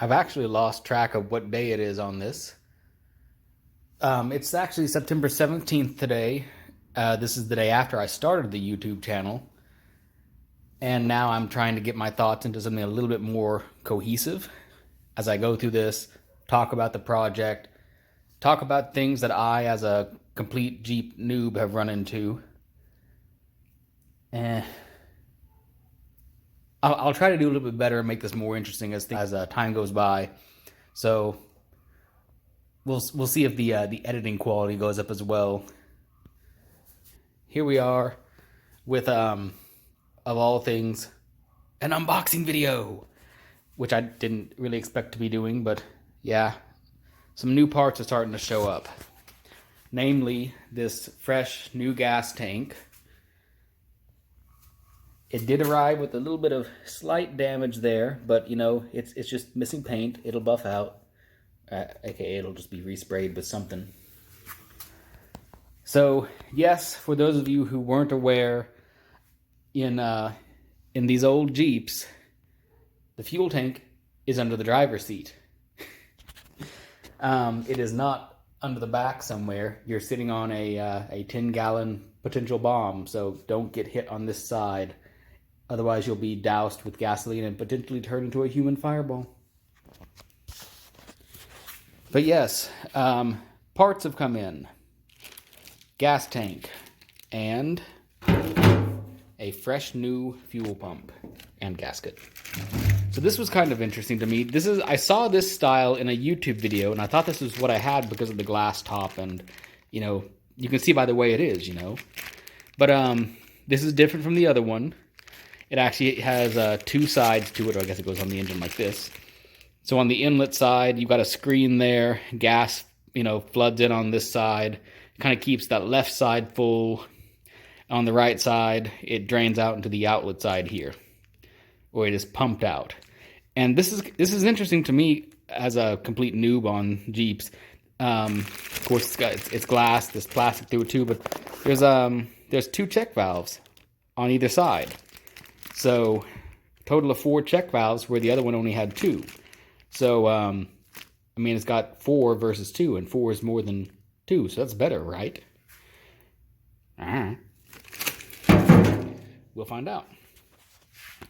I've actually lost track of what day it is on this. It's actually September 17th today. This is the day after I started the YouTube channel. And now I'm trying to get my thoughts into something a little bit more cohesive as I go through this, talk about the project, talk about things that I, as a complete Jeep noob, have run into. And I'll try to do a little bit better and make this more interesting as time goes by. So we'll see if the editing quality goes up as well. Here we are with of all things, an unboxing video, which I didn't really expect to be doing, but yeah, some new parts are starting to show up. Namely, this fresh new gas tank. It did arrive with a little bit of slight damage there, but you know, it's just missing paint. It'll buff out, aka it'll just be resprayed with something. So yes, for those of you who weren't aware, in these old Jeeps, the fuel tank is under the driver's seat. It is not under the back somewhere. You're sitting on a 10-gallon potential bomb, so don't get hit on this side. Otherwise, you'll be doused with gasoline and potentially turn into a human fireball. But yes, parts have come in. Gas tank and a fresh new fuel pump and gasket. So this was kind of interesting to me. I saw this style in a YouTube video, and I thought this was what I had because of the glass top, and you know, you can see by the way it is, you know. But this is different from the other one. It actually has two sides to it, or I guess it goes on the engine like this. So on the inlet side, you've got a screen there. Gas, you know, floods in on this side. Kind of keeps that left side full. On the right side, it drains out into the outlet side here, where it is pumped out. And this is interesting to me as a complete noob on Jeeps. Of course, it's glass. There's plastic through it too, but there's two check valves on either side. So, total of 4 check valves, where the other one only had 2. So, I mean, it's got 4 versus 2, and 4 is more than 2, so that's better, right? We'll find out.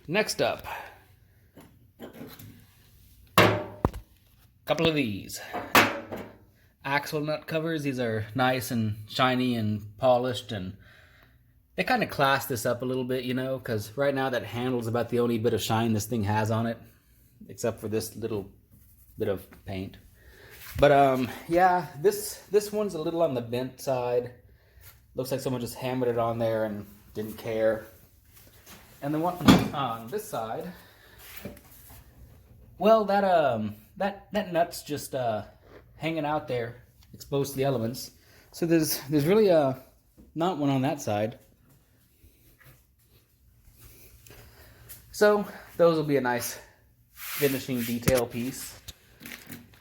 Next up, a couple of these. Axle nut covers. These are nice and shiny and polished, and they kind of class this up a little bit, you know, because right now that handle's about the only bit of shine this thing has on it, except for this little bit of paint. But yeah, this one's a little on the bent side. Looks like someone just hammered it on there and didn't care. And the one on this side, well, that nut's just hanging out there, exposed to the elements. So there's really not one on that side. So those will be a nice finishing detail piece.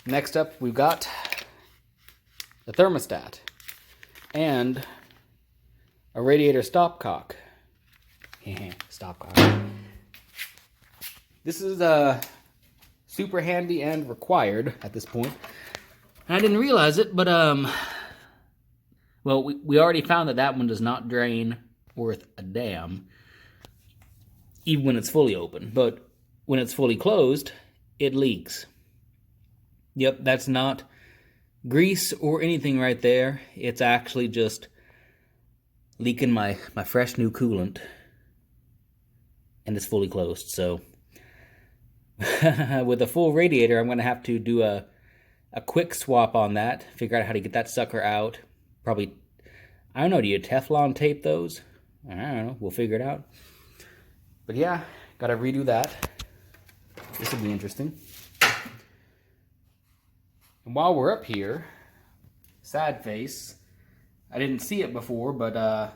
Next up, we've got the thermostat and a radiator stopcock. Stopcock. This is super handy and required at this point. And I didn't realize it, but well, we already found that one does not drain worth a damn, even when it's fully open. But when it's fully closed, it leaks. Yep, that's not grease or anything right there. It's actually just leaking my fresh new coolant. And it's fully closed, so with a full radiator, I'm going to have to do a quick swap on that, figure out how to get that sucker out. Probably, I don't know, do you Teflon tape those? I don't know, we'll figure it out. But yeah, got to redo that. This will be interesting. And while we're up here, sad face, I didn't see it before, but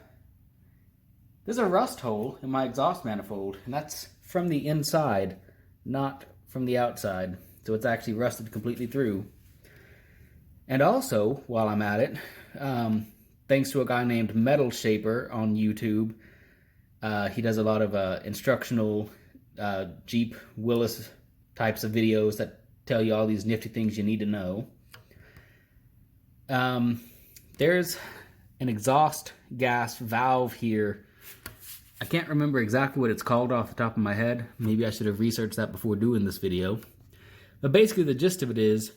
there's a rust hole in my exhaust manifold, and that's from the inside, not from the outside. So it's actually rusted completely through. And also, while I'm at it, thanks to a guy named Metal Shaper on YouTube, he does a lot of instructional Jeep Willis types of videos that tell you all these nifty things you need to know. There's an exhaust gas valve here. I can't remember exactly what it's called off the top of my head. Maybe I should have researched that before doing this video. But basically the gist of it is,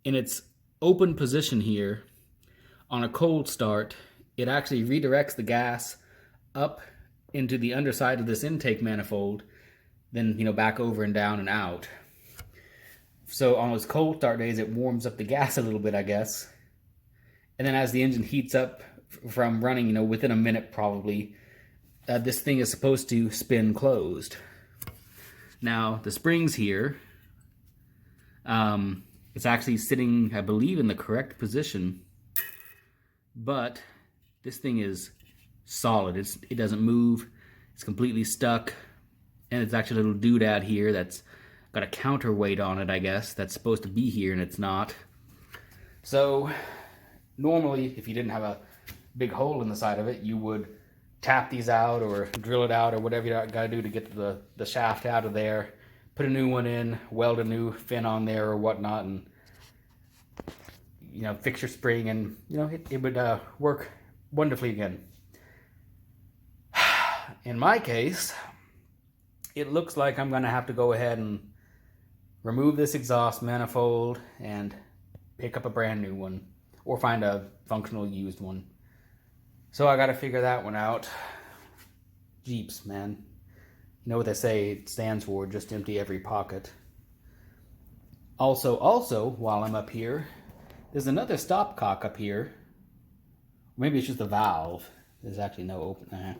in its open position here, on a cold start, it actually redirects the gas up into the underside of this intake manifold, then, back over and down and out. So on those cold start days, it warms up the gas a little bit, I guess. And then as the engine heats up from running, within a minute probably, this thing is supposed to spin closed. Now, the springs here, it's actually sitting, I believe, in the correct position, but this thing is solid. It doesn't move. It's completely stuck, and it's actually a little doodad here that's got a counterweight on it, I guess, that's supposed to be here, and it's not. So normally, if you didn't have a big hole in the side of it, you would tap these out or drill it out or whatever you got to do to get the shaft out of there, put a new one in, weld a new fin on there or whatnot, and fix your spring, and it would work wonderfully again. In my case, it looks like I'm going to have to go ahead and remove this exhaust manifold and pick up a brand new one, or find a functional used one. So I got to figure that one out. Jeeps, man. You know what they say it stands for, just empty every pocket. Also, while I'm up here, there's another stopcock up here. Maybe it's just the valve. There's actually no open.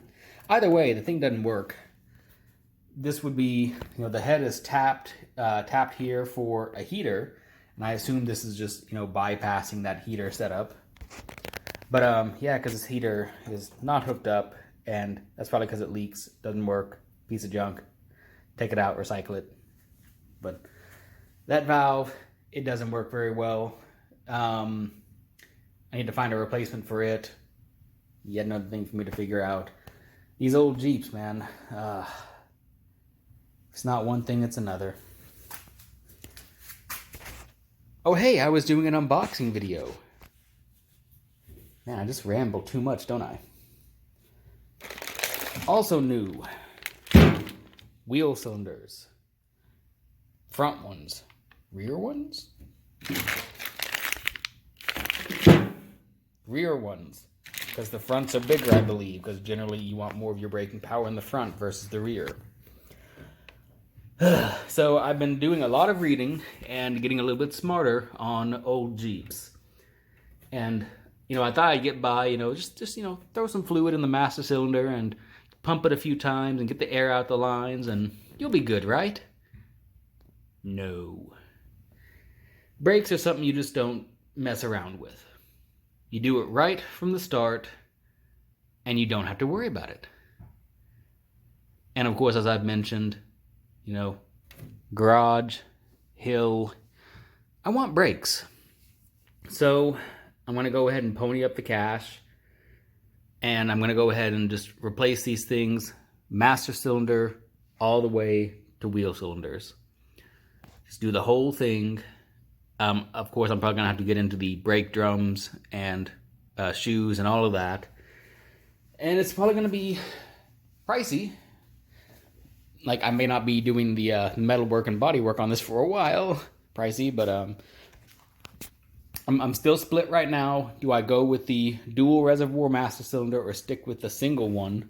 Either way, the thing doesn't work. This would be, the head is tapped here for a heater, and I assume this is just, bypassing that heater setup. But yeah, because this heater is not hooked up, and that's probably because it leaks, doesn't work, piece of junk. Take it out, recycle it. But that valve, it doesn't work very well. I need to find a replacement for it. Yet another thing for me to figure out. These old Jeeps, man. It's not one thing, it's another. Oh hey, I was doing an unboxing video. Man, I just ramble too much, don't I? Also new. Wheel cylinders. Front ones. Rear ones? Rear ones. Because the fronts are bigger, I believe. Because generally you want more of your braking power in the front versus the rear. So I've been doing a lot of reading and getting a little bit smarter on old Jeeps. And, I thought I'd get by, just throw some fluid in the master cylinder and pump it a few times and get the air out the lines and you'll be good, right? No. Brakes are something you just don't mess around with. You do it right from the start and you don't have to worry about it. And of course, as I've mentioned, garage, hill, I want brakes. So I'm going to go ahead and pony up the cash, and I'm going to go ahead and just replace these things, master cylinder all the way to wheel cylinders. Just do the whole thing. Of course, I'm probably going to have to get into the brake drums and shoes and all of that. And it's probably going to be pricey. Like, I may not be doing the metal work and body work on this for a while. Pricey, but I'm still split right now. Do I go with the dual reservoir master cylinder or stick with the single one?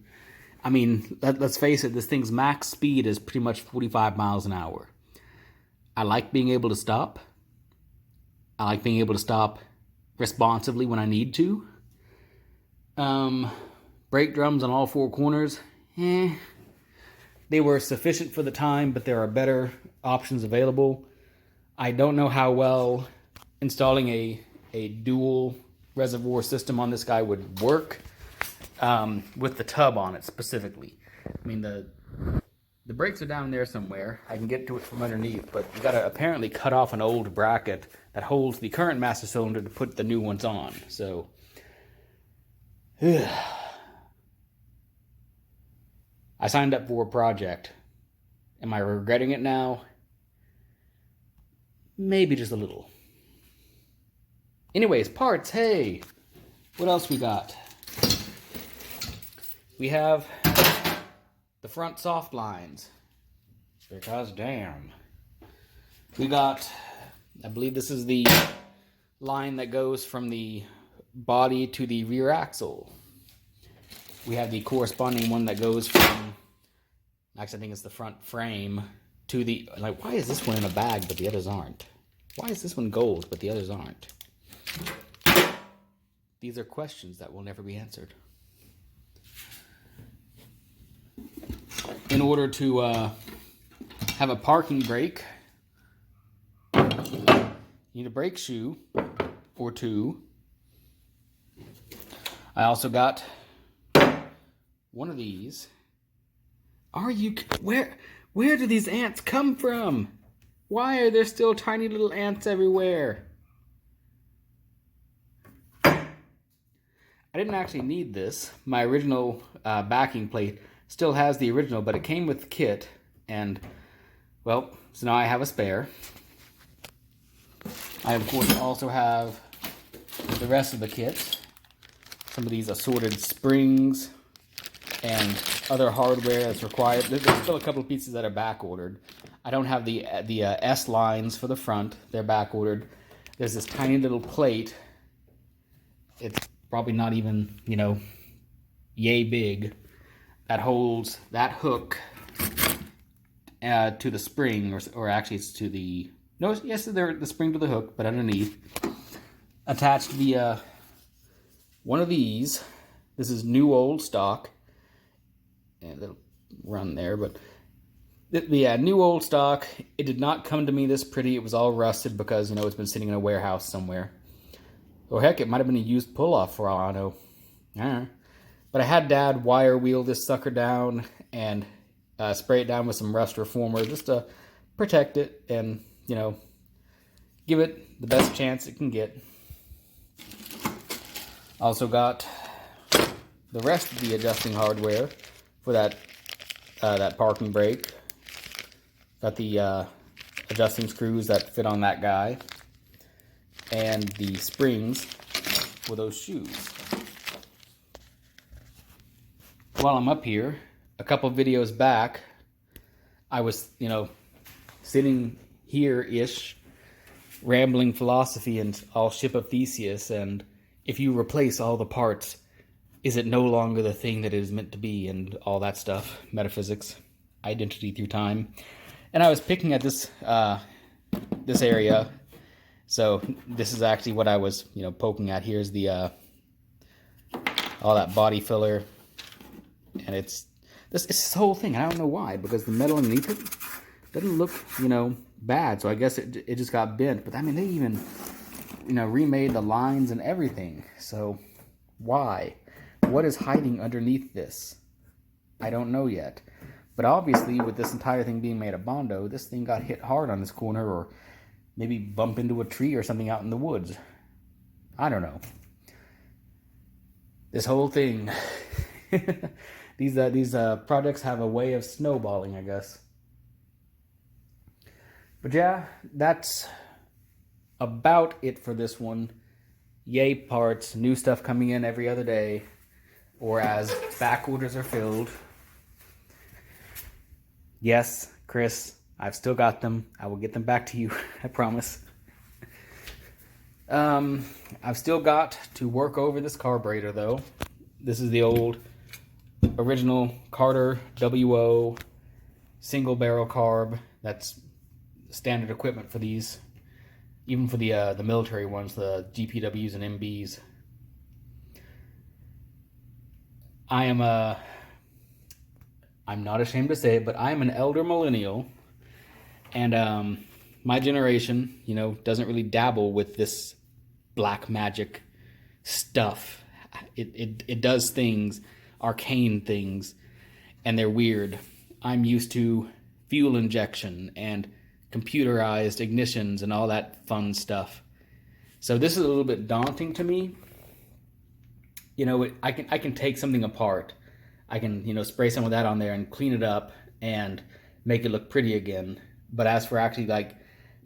I mean, let's face it, this thing's max speed is pretty much 45 miles an hour. I like being able to stop. I like being able to stop responsively when I need to. Brake drums on all four corners, they were sufficient for the time, but there are better options available. I don't know how well installing a dual reservoir system on this guy would work with the tub on it specifically. I mean, the brakes are down there somewhere. I can get to it from underneath, but you gotta apparently cut off an old bracket that holds the current master cylinder to put the new ones on. So, I signed up for a project. Am I regretting it now? Maybe just a little. Anyways, parts, hey! What else we got? We have the front soft lines. Because damn. We got, I believe this is the line that goes from the body to the rear axle. We have the corresponding one that goes from, actually I think it's the front frame, to the, like, why is this one in a bag but the others aren't? Why is this one gold but the others aren't? These are questions that will never be answered. In order to have a parking brake, you need a brake shoe or two. I also got one of these. Where do these ants come from? Why are there still tiny little ants everywhere? I didn't actually need this. My original backing plate still has the original, but it came with the kit, and, well, so now I have a spare. I, of course, also have the rest of the kit. Some of these assorted springs and other hardware that's required. There's still a couple of pieces that are back-ordered. I don't have the S lines for the front. They're back-ordered. There's this tiny little plate. It's probably not even, you know, yay big, that holds that hook to the spring, or actually it's to the, no, yes, the spring to the hook, but underneath, attached via one of these. This is new old stock, and it'll run there, but yeah, new old stock. It did not come to me this pretty. It was all rusted because, you know, it's been sitting in a warehouse somewhere. Or heck, it might have been a used pull-off for all I know. But I had Dad wire wheel this sucker down and spray it down with some rust reformer just to protect it and, you know, give it the best chance it can get. Also got the rest of the adjusting hardware for that parking brake. Got the adjusting screws that fit on that guy, and the springs for those shoes. While I'm up here, a couple videos back, I was, you know, sitting here-ish, rambling philosophy and all ship of Theseus, and if you replace all the parts, is it no longer the thing that it is meant to be, and all that stuff, metaphysics, identity through time. And I was picking at this this area. So this is actually what I was, you know, poking at. Here's the all that body filler, and it's this whole thing. I don't know why, because the metal underneath it doesn't look, you know, bad. So I guess it just got bent. But I mean, they even, you know, remade the lines and everything. So why? What is hiding underneath this? I don't know yet. But obviously, with this entire thing being made of Bondo, this thing got hit hard on this corner, or maybe bump into a tree or something out in the woods. I don't know. This whole thing, these projects have a way of snowballing, I guess. But yeah, that's about it for this one. Yay parts, new stuff coming in every other day, or as back orders are filled. Yes, Chris, I've still got them. I will get them back to you, I promise. I've still got to work over this carburetor, though. This is the old original Carter WO single barrel carb. That's standard equipment for these, even for the military ones, the GPWs and MBs. I'm not ashamed to say it, but I'm an elder millennial, and my generation, you know, doesn't really dabble with this black magic stuff. It does things, arcane things, and they're weird. I'm used to fuel injection and computerized ignitions and all that fun stuff. So this is a little bit daunting to me. You know, I can take something apart. I can, you know, spray some of that on there and clean it up and make it look pretty again. But as for actually, like,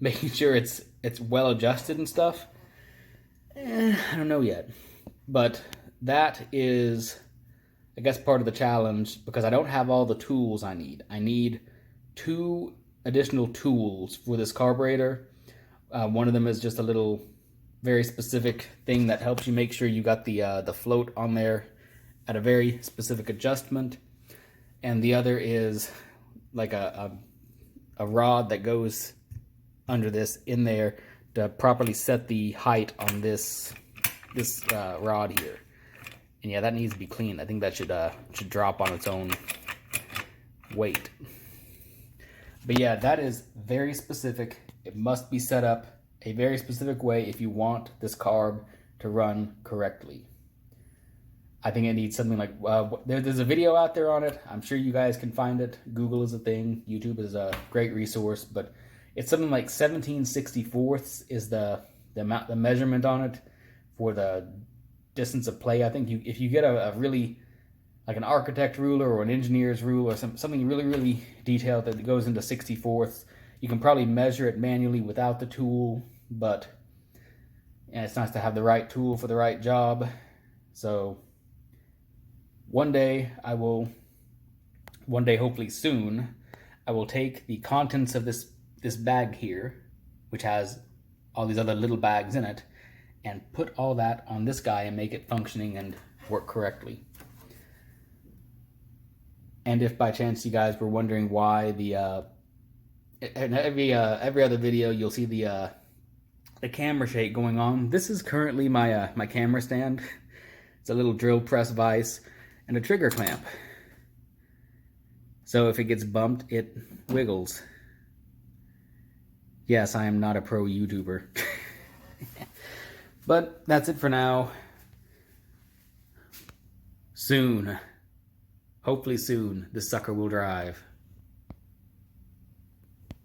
making sure it's well adjusted and stuff. I don't know yet. But that is, I guess, part of the challenge, because I don't have all the tools I need. I need 2 additional tools for this carburetor. One of them is just a little very specific thing that helps you make sure you got the float on there at a very specific adjustment. And the other is like a rod that goes under this in there to properly set the height on this rod here. And yeah, that needs to be cleaned. I think that should drop on its own weight. But yeah, that is very specific. It must be set up a very specific way if you want this carb to run correctly. I think it needs something like, there's a video out there on it. I'm sure you guys can find it. Google is a thing. YouTube is a great resource, but it's something like 17/64 is the measurement on it for the distance of play. I think if you get a really, like an architect ruler or an engineer's rule or something really, really detailed that goes into 64ths, you can probably measure it manually without the tool, but it's nice to have the right tool for the right job. So one day, hopefully soon, I will take the contents of this bag here, which has all these other little bags in it, and put all that on this guy and make it functioning and work correctly. And if by chance you guys were wondering why in every other video you'll see the camera shake going on, this is currently my my camera stand. It's a little drill press vise and a trigger clamp. So if it gets bumped, it wiggles. Yes, I am not a pro YouTuber. But that's it for now. Soon, hopefully soon, this sucker will drive.